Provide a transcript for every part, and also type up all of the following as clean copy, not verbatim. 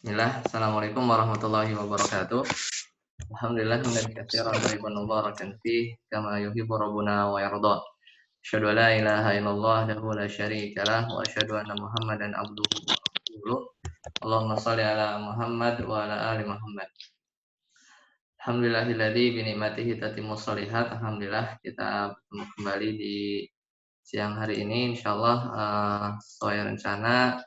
Bismillah, Assalamualaikum warahmatullahi wabarakatuh. Alhamdulillah, hamdan katsiran thayyiban mubarakan fih, kama yuhibbu rabbuna wa yarda. Asyhadu an la ilaha illallah wahdahu la syarika lah, wa asyhadu anna Muhammadan abduhu wa rasuluh. Allahumma shalli ala Muhammad wa ala ali Muhammad. Alhamdulillahilladzi bi ni'matihi tatimmus shalihat. Alhamdulillah kita bertemu kembali di siang hari ini insyaallah sesuai rencana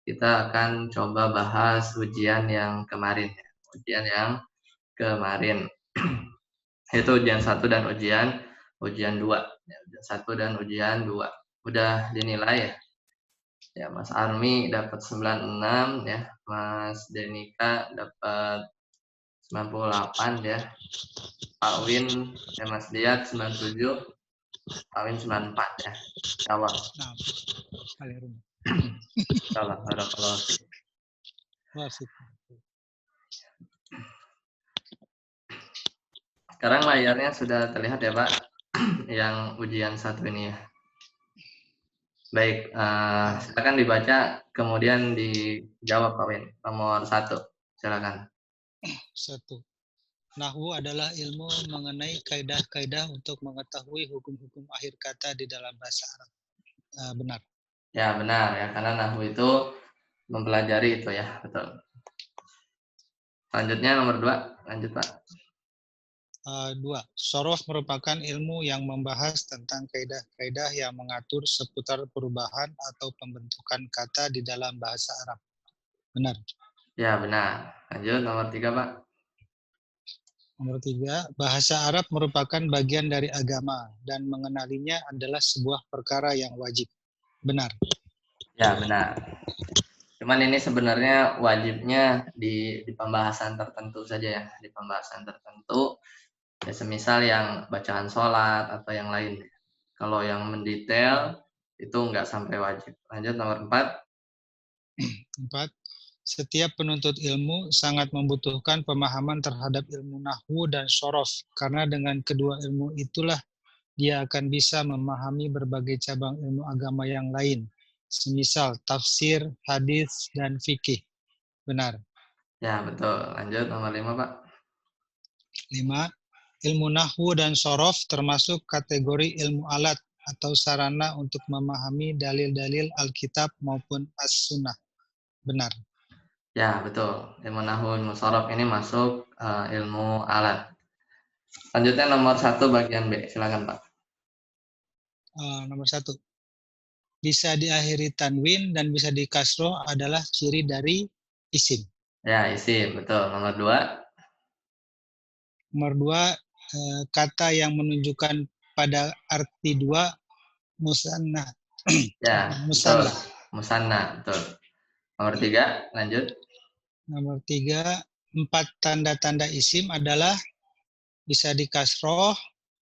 kita akan coba bahas ujian yang kemarin ya. Ujian yang kemarin itu ujian 1 dan ujian 2. Ya, ujian 1 dan ujian 2. Udah dinilai ya. Ya, Mas Armi dapat 96 ya, Mas Denika dapat 98 ya. Pak Win ya Mas Diat 97, Pak Win 94 ya. Insyaallah. Nah, Insyaallah barakallahu fiik. Sekarang layarnya sudah terlihat ya Pak, yang ujian 1 ini ya. Baik, silakan dibaca kemudian dijawab Pak Win. Nomor 1, silakan. 1. Nahwu adalah ilmu mengenai kaidah-kaidah untuk mengetahui hukum-hukum akhir kata di dalam bahasa Arab. Benar. Ya, benar ya, karena nahwu itu mempelajari itu ya, betul. Selanjutnya nomor 2, lanjut Pak. 2. Shorof merupakan ilmu yang membahas tentang kaidah-kaidah yang mengatur seputar perubahan atau pembentukan kata di dalam bahasa Arab. Benar. Ya, benar. Lanjut nomor 3 Pak. Nomor 3, bahasa Arab merupakan bagian dari agama dan mengenalinya adalah sebuah perkara yang wajib. Benar. Ya, benar. Cuman ini sebenarnya wajibnya di pembahasan tertentu saja ya, di pembahasan tertentu. Ya, semisal yang bacaan sholat atau yang lain. Kalau yang mendetail itu nggak sampai wajib. Lanjut nomor 4. 4. Setiap penuntut ilmu sangat membutuhkan pemahaman terhadap ilmu nahwu dan shorof, karena dengan kedua ilmu itulah dia akan bisa memahami berbagai cabang ilmu agama yang lain, semisal tafsir, hadis, dan fikih. Benar. Ya, betul. Lanjut nomor 5 Pak. 5. Ilmu nahwu dan shorof termasuk kategori ilmu alat atau sarana untuk memahami dalil-dalil Alkitab maupun As-Sunnah. Benar. Ya, betul. Ilmu nahwu, ilmu shorof ini masuk ilmu alat. Selanjutnya nomor 1 bagian B. Silakan Pak. Nomor 1. Bisa diakhiri tanwin dan bisa dikasroh adalah ciri dari isim. Ya, isim. Betul. Nomor 2. Nomor 2, kata yang menunjukkan pada arti 2, musanna. Ya, betul. Musanna. Musanna. Betul. Nomor 3. Lanjut. Nomor 3, 4 tanda-tanda isim adalah bisa dikasroh,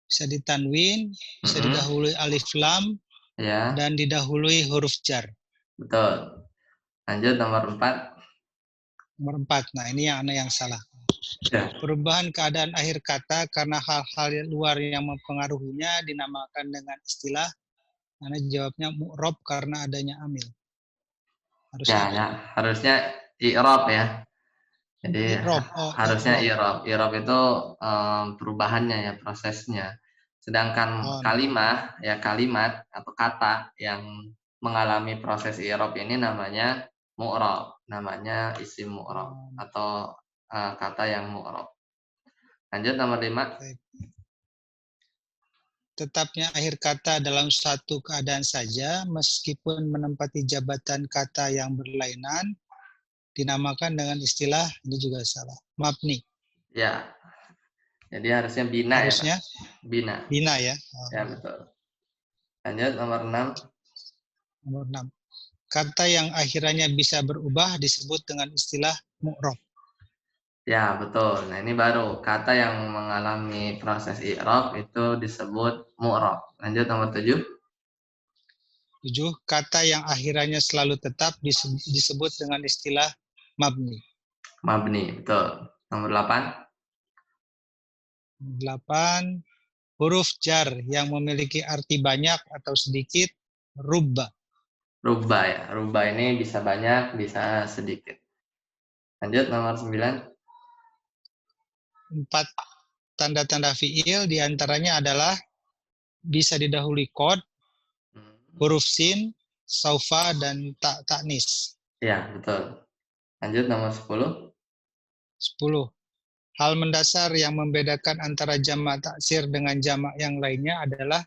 bisa ditanwin, bisa didahului alif lam, ya, dan didahului huruf jar. Betul. Lanjut nomor 4. Nomor 4. Nah, ini yang salah. Ya. Perubahan keadaan akhir kata karena hal-hal luar yang mempengaruhinya dinamakan dengan istilah, karena jawabnya mu'rob karena adanya amil. Harusnya i'rab ya. Jadi harusnya i'rab. I'rab itu perubahannya ya, prosesnya. Sedangkan kalimat atau kata yang mengalami proses i'rab ini namanya mu'rab, namanya isim mu'rab atau kata yang mu'rab. Lanjut nomor 5. Tetapnya akhir kata dalam satu keadaan saja, meskipun menempati jabatan kata yang berlainan, dinamakan dengan istilah, ini juga salah, mabni. Ya, jadi harusnya bina harusnya, ya Pak? Bina. Bina ya. Ya, betul. Lanjut nomor 6. Nomor 6. Kata yang akhirnya bisa berubah disebut dengan istilah mu'rob. Ya, betul. Nah, ini baru kata yang mengalami proses i'rab itu disebut mu'rab. Lanjut nomor 7. 7. Kata yang akhirnya selalu tetap disebut dengan istilah mabni. Mabni, betul. Nomor 8. 8. Huruf jar yang memiliki arti banyak atau sedikit, rubba. Rubba ya. Rubba ini bisa banyak, bisa sedikit. Lanjut nomor 9. 4 tanda-tanda fiil diantaranya adalah bisa didahului kod, huruf sin, saufa, dan taknis. Ya, betul. Lanjut nomor 10. 10. Hal mendasar yang membedakan antara jamak taksir dengan jamak yang lainnya adalah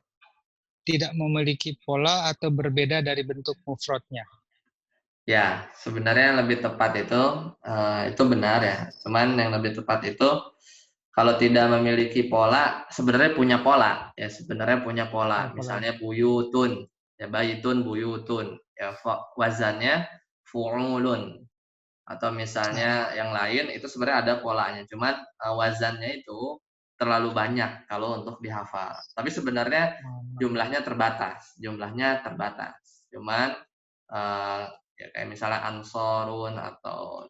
tidak memiliki pola atau berbeda dari bentuk mufradnya. Ya, sebenarnya yang lebih tepat itu benar ya. Cuman yang lebih tepat itu kalau tidak memiliki pola, sebenarnya punya pola. Ya, sebenarnya punya pola. Misalnya buyutun, ya bayitun buyutun. Ya, wazannya fu'ulun. Atau misalnya yang lain itu sebenarnya ada polanya. Cuman wazannya itu terlalu banyak kalau untuk dihafal. Tapi sebenarnya jumlahnya terbatas. Cuman ya kayak misalnya ansorun atau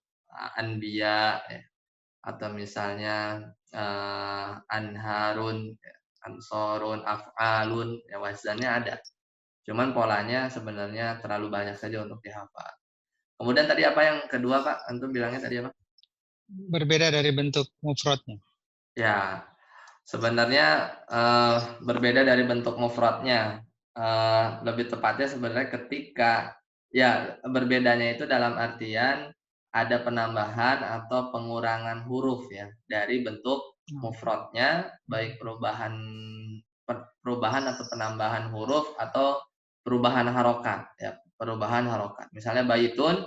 anbiya ya. Atau misalnya anharun ya. Ansorun af'alun ya wazannya ada. Cuman polanya sebenarnya terlalu banyak saja untuk dihafal. Kemudian tadi apa yang kedua Pak? Antum bilangnya tadi apa? Berbeda dari bentuk mufradnya. Ya, sebenarnya berbeda dari bentuk mufradnya. Lebih tepatnya sebenarnya ketika ya berbedanya itu dalam artian ada penambahan atau pengurangan huruf ya dari bentuk mufradnya, baik perubahan atau penambahan huruf atau perubahan harokat ya, perubahan harokat. Misalnya baitun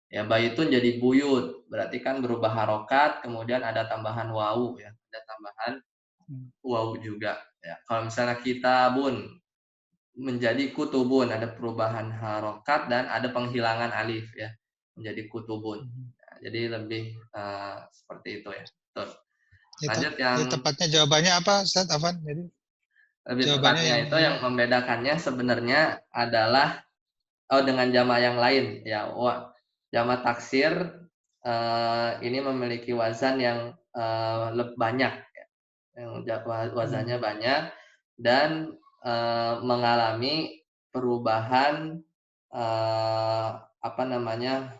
ya baitun jadi buyut, berarti kan berubah harokat, kemudian ada tambahan wawu ya, ada tambahan wawu juga ya. Kalau misalnya kitabun menjadi kutubun, ada perubahan harokat dan ada penghilangan alif ya, menjadi kutubun. Nah, jadi lebih seperti itu ya. Betul. Lanjut yang tepatnya jawabannya apa, Ustaz Afan? Jadi lebih jawabannya tepatnya itu yang membedakannya sebenarnya adalah dengan jamak yang lain ya. Jamak taksir ini memiliki wazan yang banyak ya. Yang wazannya banyak dan mengalami perubahan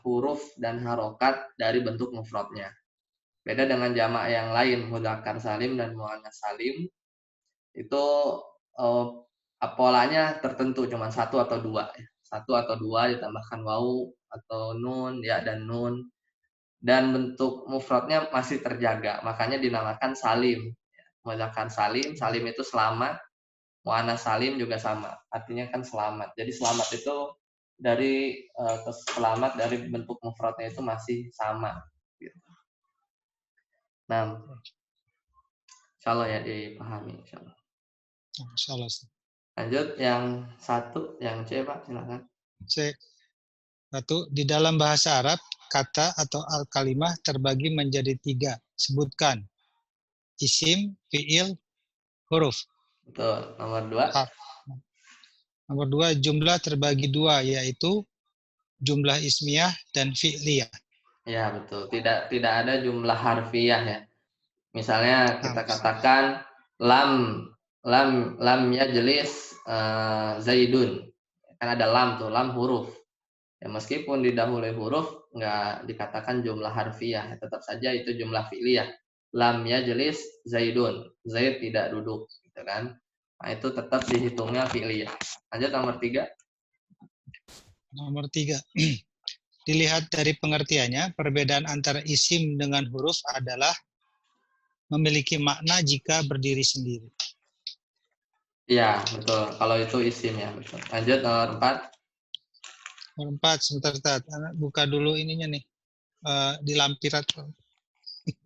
huruf dan harokat dari bentuk mufradnya. Beda dengan jamak yang lain, mudzakkar salim dan muannats salim, itu polanya tertentu cuma satu atau dua ya. Satu atau dua ditambahkan wawu atau nun ya dan nun, dan bentuk mufradnya masih terjaga, makanya dinamakan salim. Mudzakkar salim, salim itu selamat, muannats salim juga sama, artinya kan selamat. Jadi selamat itu dari selamat dari bentuk mufradnya itu masih sama gitu. Nah, insyaallah ya dipahami insyaallah. Insyaallah. Lanjut yang satu, yang C Pak, silakan. C. Satu, di dalam bahasa Arab, kata atau al-kalimah terbagi menjadi 3. Sebutkan. Isim, fiil, huruf. Betul. Nomor 2. Nomor 2, jumlah terbagi 2, yaitu jumlah ismiyah dan fi'liyah. Ya, betul. Tidak ada jumlah harfiah ya. Misalnya kita katakan lam yajlis Zaidun. Kan ada lam tuh, lam huruf. Ya meskipun didahului huruf nggak dikatakan jumlah harfiah, tetap saja itu jumlah fi'liyah. Lam yajlis Zaidun. Zaid tidak duduk, gitu kan. Nah, itu tetap dihitungnya fi'liyah. Lanjut nomor 3. Nomor 3. Dilihat dari pengertiannya, perbedaan antara isim dengan huruf adalah memiliki makna jika berdiri sendiri. Iya, betul. Kalau itu isim ya, betul. Lanjut nomor 4. Nomor 4, sebentar. Buka dulu ininya nih. Di lampiran.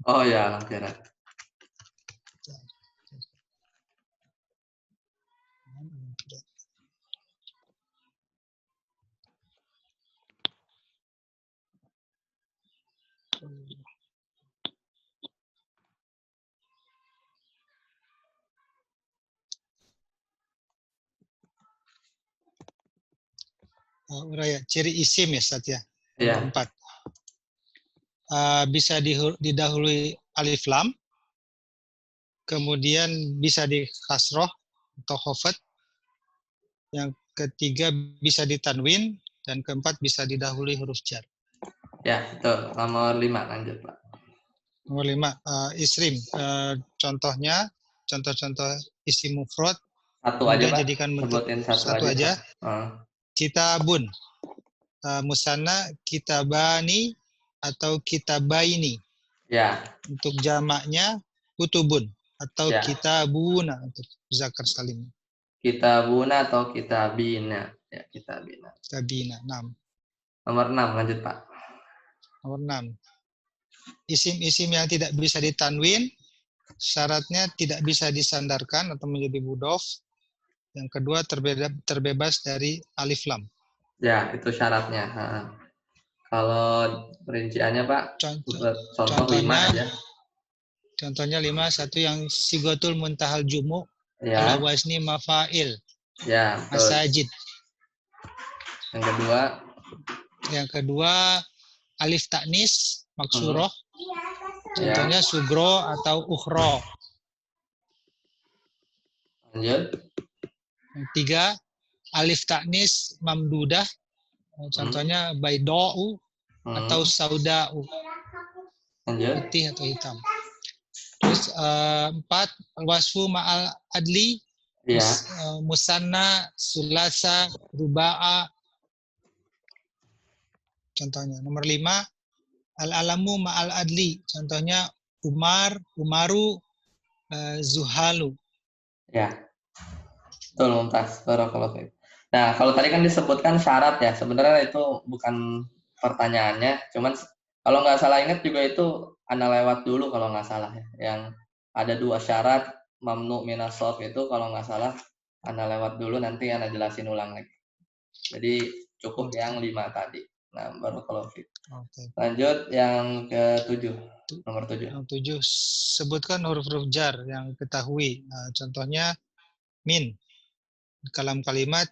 Oh ya, lampiran. Ciri isim ya, Sat ya. Iya. Nomor 4. Bisa didahului alif lam, kemudian bisa di kasroh atau khofat, yang ketiga bisa ditanwin, dan keempat bisa didahului huruf jar. Ya, betul. Nomor 5 lanjut, Pak. Nomor 5, isrim. Contohnya, contoh-contoh isim mufrad, Satu aja, mudah Pak. jadikan bentuk Sebutin satu satu aja. aja. Kitabun. Musanna kitabani atau kitabaini. Ya, Untuk jamaknya kutubun atau ya. kitabuna untuk zakar salim. Kitabuna atau kitabina. Ya, kitabina. Kitabina. 6. Nomor 6 lanjut, Pak. Nomor 6. Isim-isim yang tidak bisa ditanwin, syaratnya tidak bisa disandarkan atau menjadi mudof. Yang kedua, terbebas dari alif lam. Ya, itu syaratnya. Kalau perinciannya, Pak, contoh 5 aja. Contohnya 5, satu yang sigotul muntahal jumu, ala Ya, wazni mafail, ya, betul. masajid. Yang kedua, Yang kedua, alif taknis, maksuroh. Ya. Contohnya sugro atau ukhro. Lanjut. Yang tiga, alif taknis mamdudah. Contohnya baidou atau saudau. Lanjut. Putih atau hitam. Terus 4, wasfu ma'al adli, Ya. musanna, sulasa, ruba'a. Contohnya. Nomor 5, al-alamu ma'al adli. Contohnya Umar, Umaru, Zuhalu. Ya. Betul, Mumtaz. Barakallahu fiik. Nah, kalau tadi kan disebutkan syarat ya, sebenarnya itu bukan pertanyaannya, cuman kalau nggak salah ingat juga itu Anda lewat dulu kalau nggak salah ya. Yang ada 2 syarat mamnu minas shorf itu kalau nggak salah Anda lewat dulu, nanti Anda jelasin ulang lagi. Jadi cukup yang 5 tadi. Nah, barakallahu fiik. Lanjut yang ke-7. Nomor 7. Yang 7, sebutkan huruf-huruf jar yang ketahui. Contohnya min. Dalam kalimat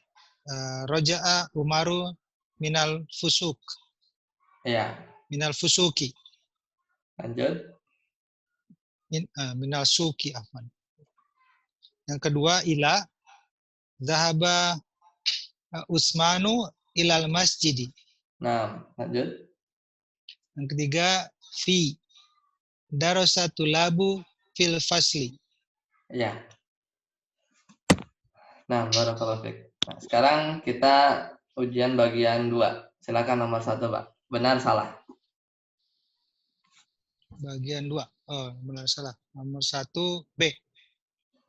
roja'a Umaru minal fusuk. Iya. Minal fusuki. Lanjut. Minal suki afwan. Yang kedua ila zahaba Usmanu ilal masjidi. Nah, lanjut. Yang ketiga fi darasatul labu fil fasli. Iya. Nah, barakallahu fiik. Nah, sekarang kita ujian bagian 2. Silakan nomor 1, Pak. Benar salah? Bagian 2. Oh, benar salah. Nomor 1 B.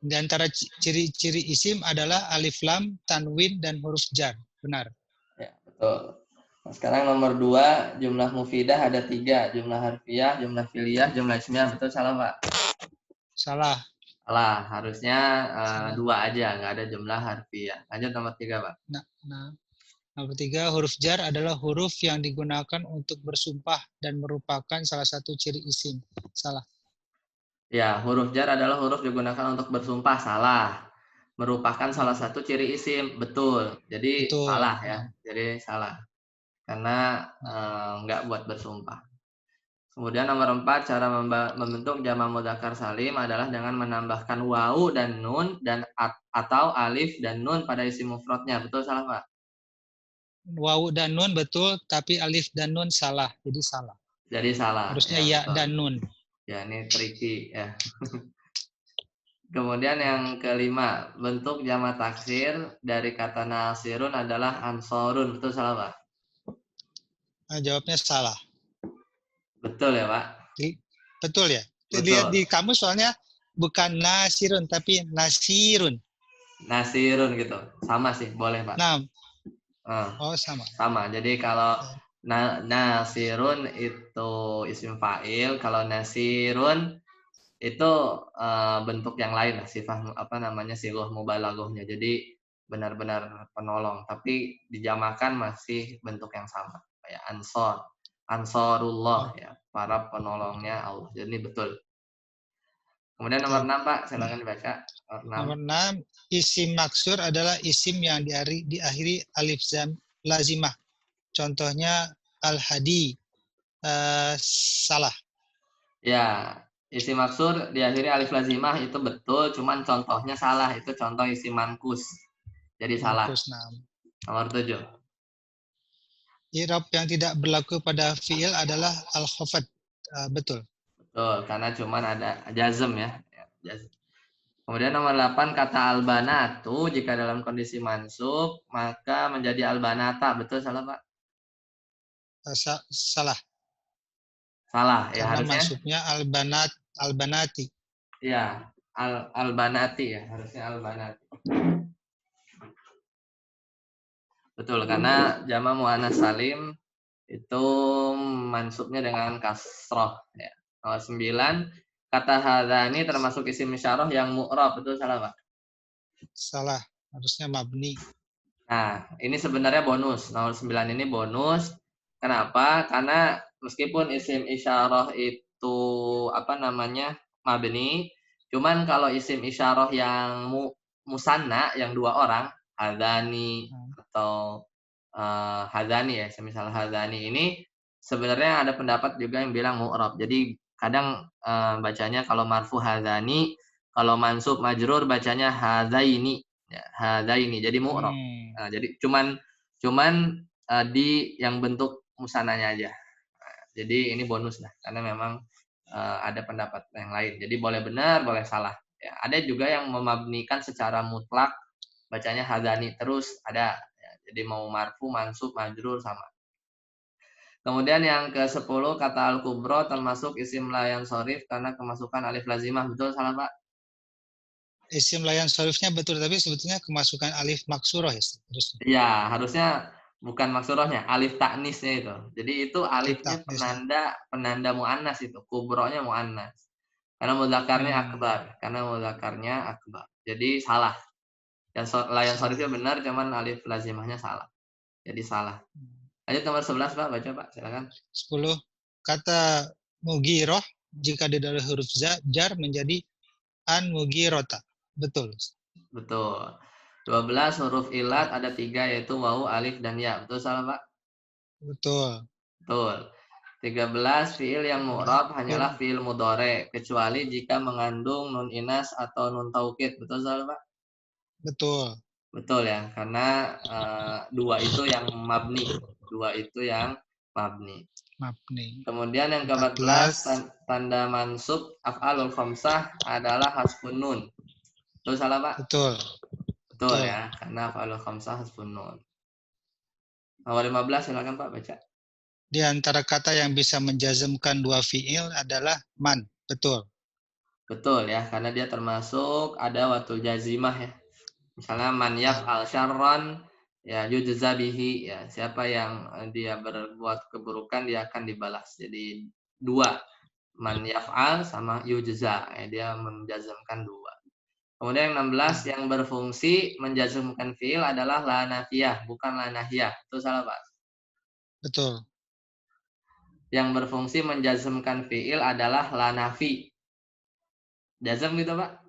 Di antara ciri-ciri isim adalah alif lam, tanwin, dan huruf jar. Benar. Ya, betul. Nah, sekarang nomor 2, jumlah mufidah ada 3. Jumlah harfiah, jumlah fi'liyah, jumlah ismiyah. Betul salah, Pak? Salah. Salah. Harusnya 2 aja, nggak ada jumlah harfiah. Lanjut nomor 3, Pak. Nomor 3, huruf jar adalah huruf yang digunakan untuk bersumpah dan merupakan salah satu ciri isim. Salah. Ya, huruf jar adalah huruf digunakan untuk bersumpah. Salah. Merupakan salah satu ciri isim. Betul. Jadi Betul. salah ya. Jadi salah. Karena nggak buat bersumpah. Kemudian nomor 4, cara membentuk jamak mudzakkar salim adalah dengan menambahkan wawu dan nun dan atau alif dan nun pada isim mufradnya. Betul salah, Pak? Wawu dan nun betul, tapi alif dan nun salah. Jadi salah. Jadi salah. Harusnya ya dan nun. Ya, ini tricky ya. Kemudian yang kelima, bentuk jamak taksir dari kata nasirun adalah ansorun. Betul salah, Pak? Jawabnya salah. Betul ya, Pak? Betul ya? Betul. Lihat di kamus soalnya bukan nasirun, tapi nasirun. Nasirun gitu. Sama sih, boleh, Pak. Nah. Oh, sama. Sama. Jadi kalau nasirun itu isim fa'il, kalau nasirun itu bentuk yang lain lah, sifat sighah mubalaghahnya. Jadi benar-benar penolong, tapi dijamakan masih bentuk yang sama, kayak ansor, ansorullah ya, para penolongnya Allah. Jadi betul. Kemudian nomor 6, Pak, silakan dibaca. Nomor 6, isim maksur adalah isim yang diakhiri alif lazimah. Contohnya al-hadi. Salah. Ya, isim maksur diakhiri alif lazimah itu betul, cuman contohnya salah. Itu contoh isim mankus. Jadi salah. Mankus, nah. Nomor 7. i'rab yang tidak berlaku pada fiil adalah al-khafad. Betul. Betul, karena cuman ada jazm ya. Jazm. Kemudian nomor 8 kata albanatu jika dalam kondisi mansub maka menjadi albanata. Betul salah Pak? Salah. Salah ya Karena harusnya. mansubnya albanati. Ya, albanati ya, harusnya albanati. Betul, karena jama muannas salim itu mansubnya dengan kasroh ya. Nomor 9 kata hadani termasuk isim isyarah yang mu'rab. Betul salah Pak? Salah. Harusnya mabni. Nah, ini sebenarnya bonus. Nomor 9 ini bonus. Kenapa? Karena meskipun isim isyarah itu apa namanya? Mabni, cuman kalau isim isyarah yang musanna yang dua orang, hadani atau hadani ya, semisal hadani ini sebenarnya ada pendapat juga yang bilang mu'rab. Jadi kadang bacanya kalau marfu hadani, kalau mansub majrur bacanya hadaini. Ya, hadaini. Jadi mu'rab. Nah, jadi cuman di yang bentuk musananya aja. Nah, jadi ini bonus lah karena memang ada pendapat yang lain. Jadi boleh benar, boleh salah. Ya, ada juga yang memabnikan secara mutlak bacanya hadani terus ada. Ya, jadi mau marfu, mansub, majrur sama. Kemudian yang ke-10 kata al-kubro termasuk isim layan sorif karena kemasukan alif lazimah. Betul salah Pak? Isim layan sorifnya betul, tapi sebetulnya kemasukan alif maksuroh ya. Iya, harusnya bukan maksurohnya, alif taknisnya itu. Jadi itu Alif alifnya taknisnya. penanda muannas itu, kubronya muannas. Karena mudzakarnya akbar, karena mudzakarnya akbar. Jadi salah. Yang layan Salah. sorifnya benar, cuman alif lazimahnya salah. Jadi salah. Lanjut nomor 11 Pak, baca Pak, silakan. 10. Kata mugiroh jika di dalam huruf jar menjadi an mugirota. Betul. Betul. 12 huruf ilat ada 3 yaitu wawu, alif, dan ya. Betul salah Pak? Betul. Betul. 13 fiil yang mu'rab hanyalah fiil mudhari kecuali jika mengandung nun inas atau nun taukid. Betul salah Pak? Betul. Betul ya, karena dua itu yang mabni. Dua itu yang mabni. Mabni. Kemudian yang ke-14 14. tanda mansub af'alul khamsah adalah hasbun nun. Betul salah Pak? Betul. Betul Betul. ya, karena af'alul khamsah hasbun nun. Nomor 15 silakan Pak baca. Di antara kata yang bisa menjazmkan dua fiil adalah man. Betul. Betul ya, karena dia termasuk ada watul jazimah ya. Misalnya man yaf'al syarran ya yujza bihi ya, siapa yang dia berbuat keburukan dia akan dibalas. Jadi dua, man yaf'al sama yujza ya, dia menjazmkan dua. Kemudian yang 16 yang berfungsi menjazmkan fiil adalah la nafiyah, bukan la nahiyah. Itu salah Pak. Betul. Yang berfungsi menjazmkan fiil adalah la nafi. Jazm gitu Pak?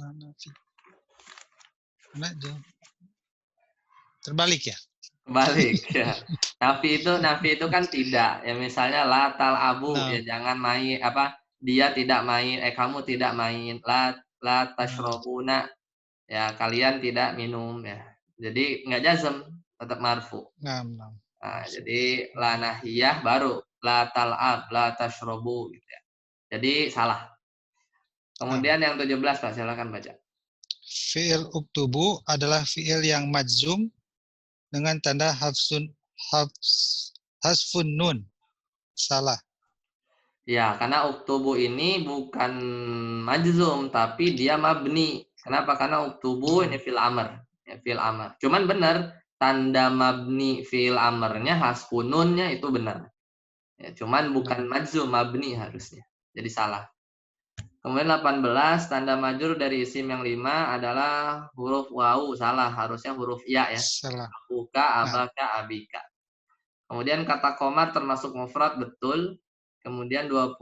La nafi. Nah, terbalik ya? Kebalik ya. Nafi itu kan tidak. Ya misalnya la tal abu ya Nah, jangan main apa dia tidak main kamu tidak main la tashrobuna ya kalian tidak minum ya. Jadi nggak jazm tetap marfu. nah, nah. Nah, jadi la nahiyah baru la tal'ab la tashrobu gitu ya. Jadi salah. Kemudian yang 17 Pak silakan baca. Fi'il uktubu adalah fi'il yang majzum dengan tanda hasfun nun. Salah. Ya, karena uktubu ini bukan majzum, tapi dia mabni. Kenapa? Karena uktubu ini fil amr. Ya, fil amr. Cuman benar, tanda mabni fil amrnya hasfununnya itu benar. Ya, cuman bukan majzum, mabni harusnya. Jadi salah. Kemudian 18, tanda majrur dari isim yang 5 adalah huruf wawu. Salah, harusnya huruf ya ya. Salah. Buka, Nah, abaka, abika. Kemudian kata komar termasuk mufrad, betul. Kemudian 20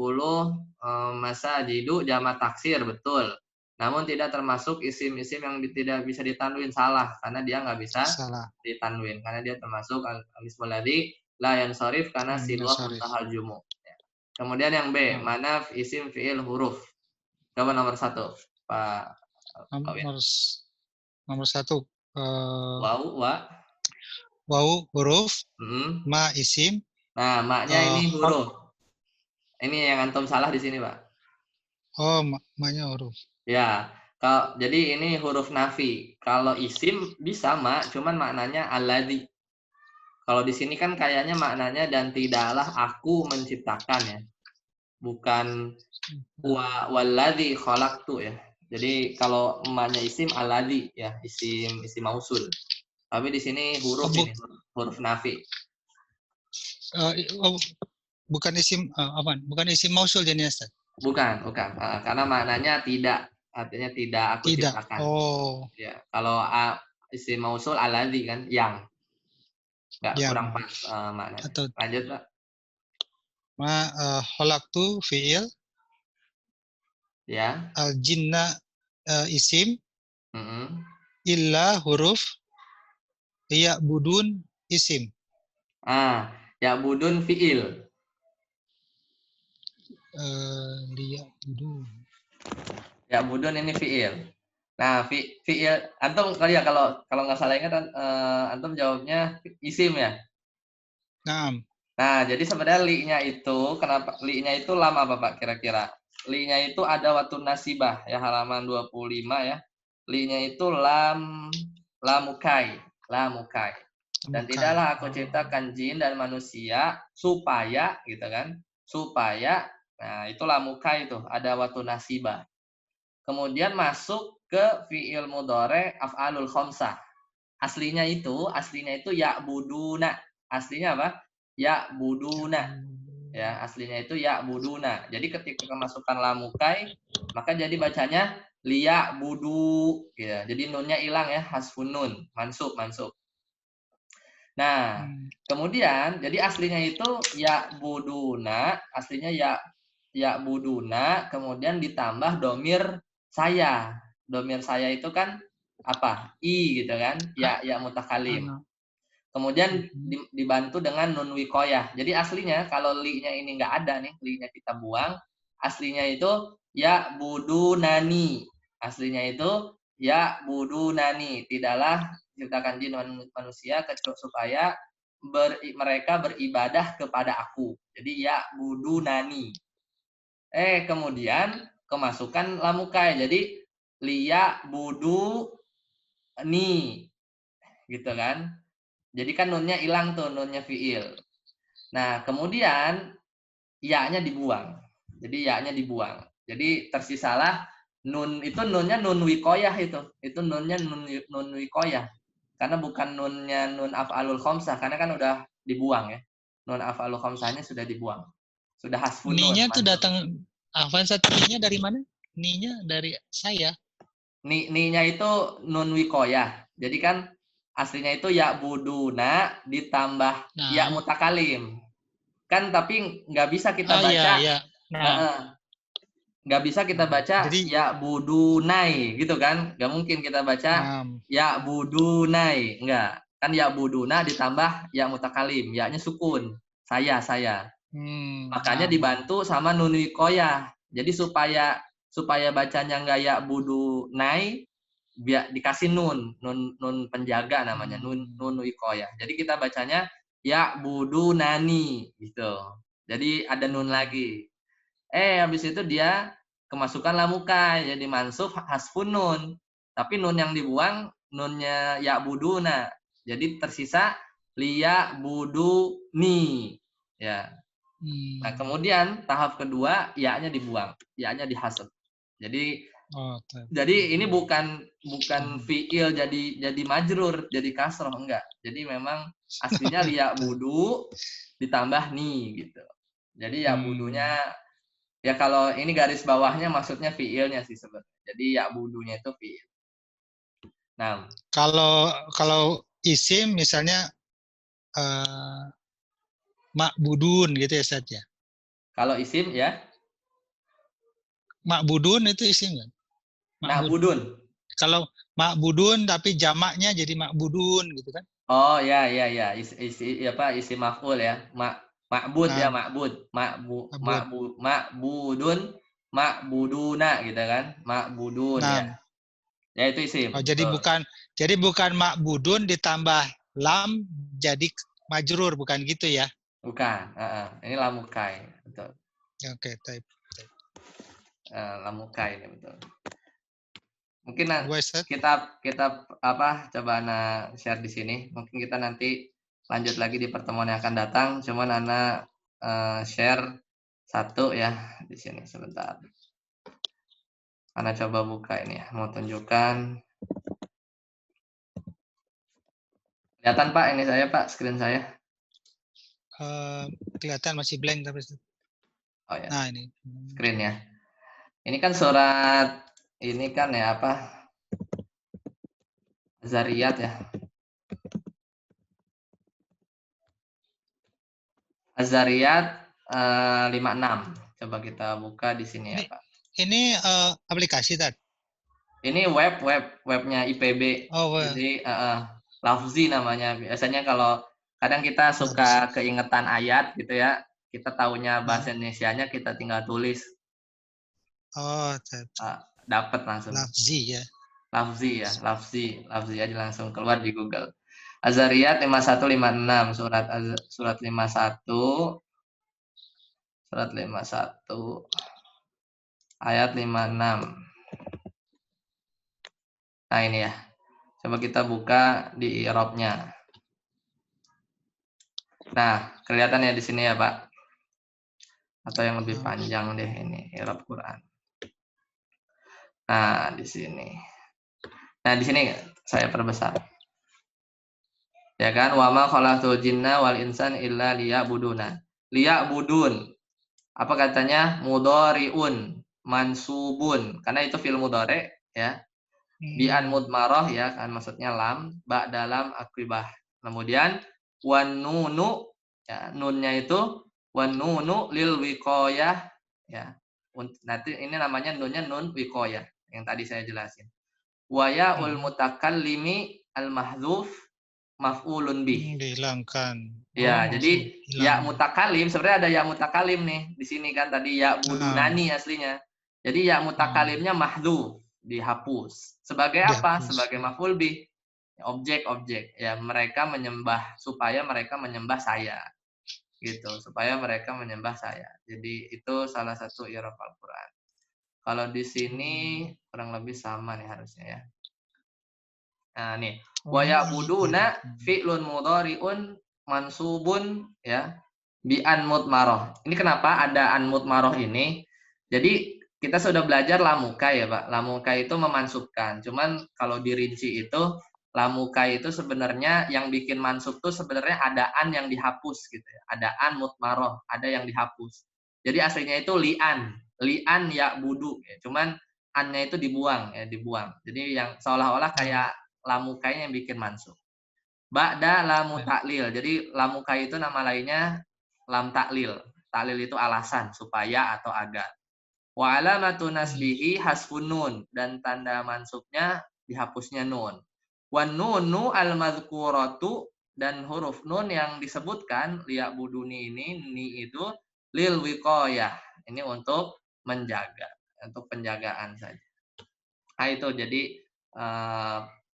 masajidu jamak taksir, betul. Namun tidak termasuk isim-isim yang tidak bisa ditanwin, salah karena dia nggak bisa salah. ditanwin karena dia termasuk al-ismul ladzi la yansharif karena silwah Sorry. muntahal jumu. Kemudian yang B, mana isim fiil huruf. Coba nomor 1, Pak Kawin. Nomor satu. Wau, wa. wau huruf, Mm-mm. ma isim, Nah, maknya uh, ini huruf. Ini yang antum salah di sini, Pak. oh ma-nya huruf. Ya, kalau jadi ini huruf nafi. Kalau isim bisa mak, cuman maknanya alladzi. Kalau di sini kan kayaknya maknanya dan tidaklah aku menciptakan ya, bukan walladzi khalaqtu ya. Jadi kalau emaknya isim alladzi ya, isim mausul. Tapi di sini Oh, huruf ini, huruf nafi. oh, bukan isim apa? Bukan isim mausul jadinya, Ustaz. Bukan. Karena maknanya tidak, artinya tidak aku Tidak. ciptakan. Oh, Ya, kalau isim mausul alladzi kan yang nggak kurang yang pas maknanya. atau Lanjut, Pak. ma khalaqtu fi'il, Ya. al jinna isim, Mm-mm. illa huruf, iya budun isim. Ya budun fiil. Liya budun. Ya budun ini fiil. Nah, fiil antum kali ya kalau kalau nggak salah ingat antum jawabnya isim ya. Naam. Nah, jadi sebenarnya li-nya itu kenapa li-nya itu lama Bapak kira-kira? Li-nya itu ada waktu nasibah ya halaman 25 ya. Li-nya itu lamukai, lamukai. Dan Mukai. tidaklah aku Oh. ciptakan jin dan manusia supaya gitu kan. Supaya nah itu lamukai itu ada waktu nasibah. Kemudian masuk ke fiil mudhore af'alul khamsah. Aslinya itu ya buduna. Aslinya apa? Ya Ya, buduna. Ya, aslinya itu ya buduna. Jadi ketika kemasukan lamukai, maka jadi bacanya liya budu. Ya, jadi nunnya hilang ya, hasfun nun, mansub. Nah, kemudian jadi aslinya itu ya buduna, aslinya ya buduna, kemudian ditambah domir saya. Domir saya itu kan apa? I gitu kan? Ya mutakalim. Anak. Kemudian dibantu dengan nun wikoyah. Jadi aslinya kalau li-nya ini nggak ada nih, li-nya kita buang, aslinya itu ya budunani. Aslinya itu ya budunani. Tidaklah ciptakan jin dan manusia kecuali supaya mereka beribadah kepada aku. Jadi ya budunani. Kemudian kemasukan lamukai. Jadi liya budu ni gitu kan. Jadi kan nunnya hilang tuh, nunnya fiil. Nah, kemudian ya-nya dibuang. Jadi ya-nya dibuang. Jadi tersisalah nun itu nunnya nun wikoyah itu. Itu nunnya nun wikoyah. Karena bukan nunnya nun af'alul khamsah karena kan udah dibuang ya. Nun af'alul khamsahnya sudah dibuang. Sudah hasfun nun, Ninya tuh mansub. datang Avanza ninya dari mana? Ninya dari saya. Ni-nya itu nun wikoyah. Jadi kan aslinya itu ya buduna ditambah ya Nah, mutakalim. Kan tapi nggak bisa kita oh baca ya ya. Nah, nggak bisa kita baca jadi ya budunai gitu kan, nggak mungkin kita baca nah, ya budunai, nggak kan ya buduna ditambah ya mutakalim, ya-nya sukun, saya makanya nah, dibantu sama nun wikoyah. Jadi supaya bacanya nggak ya budunai, biar dikasih nun penjaga namanya, nun wikoyah. Jadi kita bacanya ya budunani gitu. Jadi ada nun lagi. Habis itu dia kemasukan lamukai, jadi mansuf hasfun nun. Tapi nun yang dibuang nunnya ya buduna. Jadi tersisa liya buduni. Ya. Nah, kemudian tahap kedua ya-nya dibuang, ya-nya dihasab. Jadi oh, ini bukan fiil jadi majrur, jadi kasroh enggak. Jadi memang aslinya liya budu ditambah ni gitu. Jadi ya budunya ya kalau ini garis bawahnya maksudnya fiilnya sih sebenarnya. Jadi ya budunya itu fiil. Nah, kalau isim misalnya uh, makbudun gitu ya saja. kalau isim ya Makbudun itu isim kan? Makbud. na'budun. Kalau makbudun tapi jamaknya jadi makbudun gitu kan? Oh ya. Isim maf'ul ya. Ma'bud ya, Nah, ma'bud. makbud. Ma'budun, ma'buduna gitu kan. Ma'budun ya. Nah, Ya itu isim. oh, Betul. jadi bukan makbudun ditambah lam jadi majrur, bukan gitu ya? Bukan. Ini lamukai, betul. Oke, type. Lamukai ini betul. Mungkin Ustaz. kita coba share di sini. Mungkin kita nanti lanjut lagi di pertemuan yang akan datang. Cuman share satu ya di sini sebentar. Ana coba buka ini ya, mau tunjukkan. Kelihatan Pak ini saya Pak, screen saya. Kelihatan masih blank tapi. Oh ya. Nah ini. Screen ya. Ini kan surat ini kan ya Zariyat ya. Az-Zariyat 56. Coba kita buka di sini ya, Pak. Ini aplikasi Tad? Ini webnya IPB. Oh, Jadi lafzi namanya. Biasanya kalau kadang kita suka keingetan ayat gitu ya. Kita taunya bahasa Indonesianya, kita tinggal tulis. Oh, dapat langsung. Lafzi ya. Lafzi ya, lafzi aja langsung keluar di Google. Az-Zariyat 5156, surat 51 ayat 56. Nah, ini ya. Coba kita buka di i'rabnya. Nah, kelihatan ya di sini ya, Pak. Atau yang lebih panjang deh ini i'rab Quran. Nah, di sini. Nah, di sini saya perbesar. Ya kan? Wa ma khalaqtul jinna wal insan illa liya'buduna. Liya'budun. Apa katanya? Mudhari'un, mansubun. Karena itu fi'il mudhari ya. Bi'an mudmarah ya kan maksudnya lam, ba dalam akribah. Kemudian wan nunu ya, nunnya itu wan nunu lil wiqayah ya. Nanti ini namanya nunnya nun wiqayah yang tadi saya jelasin. Wa ya'ul mutakallimi al mahdzuf maf'ulun bih. Dihilangkan. Ya, jadi ya mutakalim sebenarnya ada ya mutakalim nih di sini kan tadi ya budunani aslinya. Jadi ya mutakalimnya mahdzuf, dihapus. Sebagai apa? Sebagai maf'ul bih. Objek-objek ya mereka menyembah supaya mereka menyembah saya. Gitu, supaya mereka menyembah saya. Jadi itu salah satu i'rab Al-Qur'an. Kalau di sini kurang lebih sama nih harusnya ya. Nah, nih. Wa ya'buduna fi'lun mudhari'un mansubun ya bi an mudmarah. Ini kenapa ada an mudmarah ini? Jadi kita sudah belajar lamuka ya, Pak. Lamuka itu memansubkan. Cuman kalau dirinci itu lamuka itu sebenarnya yang bikin mansub tuh sebenarnya ada an yang dihapus gitu ya. Ada an mudmarah, ada yang dihapus. Jadi aslinya itu li'an ya budu ya. Cuman annya itu dibuang ya, dibuang. Jadi yang seolah-olah kayak lamukainya yang bikin mansub. Ba'da lamu taklil. Jadi lamukai itu nama lainnya lam taklil. Taklil itu alasan supaya atau agar. Wa alamatu nasbihi hasfun nun dan tanda mansubnya dihapusnya nun. Wan nunu al madzkuratu dan huruf nun yang disebutkan liya'buduni ini itu lil wiqayah. Ini untuk menjaga, untuk penjagaan saja. Nah itu jadi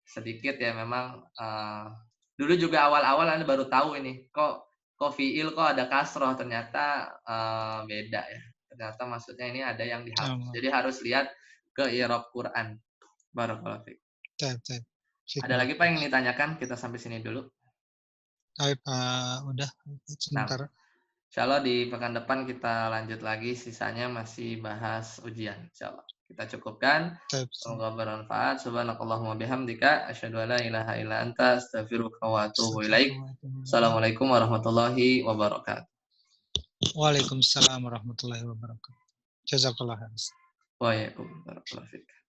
sedikit ya memang dulu juga awal-awal Anda baru tahu ini kok fiil kok ada kasroh ternyata beda ya. Ternyata maksudnya ini ada yang dihapus. Jadi harus lihat ke i'rab Quran. Barakallahu fiik. Ada lagi Pak yang ditanyakan? Kita sampai sini dulu. Udah sebentar. Insyaallah di pekan depan kita lanjut lagi, sisanya masih bahas ujian insyaallah. Kita cukupkan. Semoga bermanfaat. Subhanakallahumma bihamdika asyhadu an la ilaha illa anta astaghfiruka wa atubu ilaik. Assalamualaikum warahmatullahi wabarakatuh. Waalaikumsalam warahmatullahi wabarakatuh. Jazakallah khairan. Waalaikumsalam warahmatullahi wabarakatuh.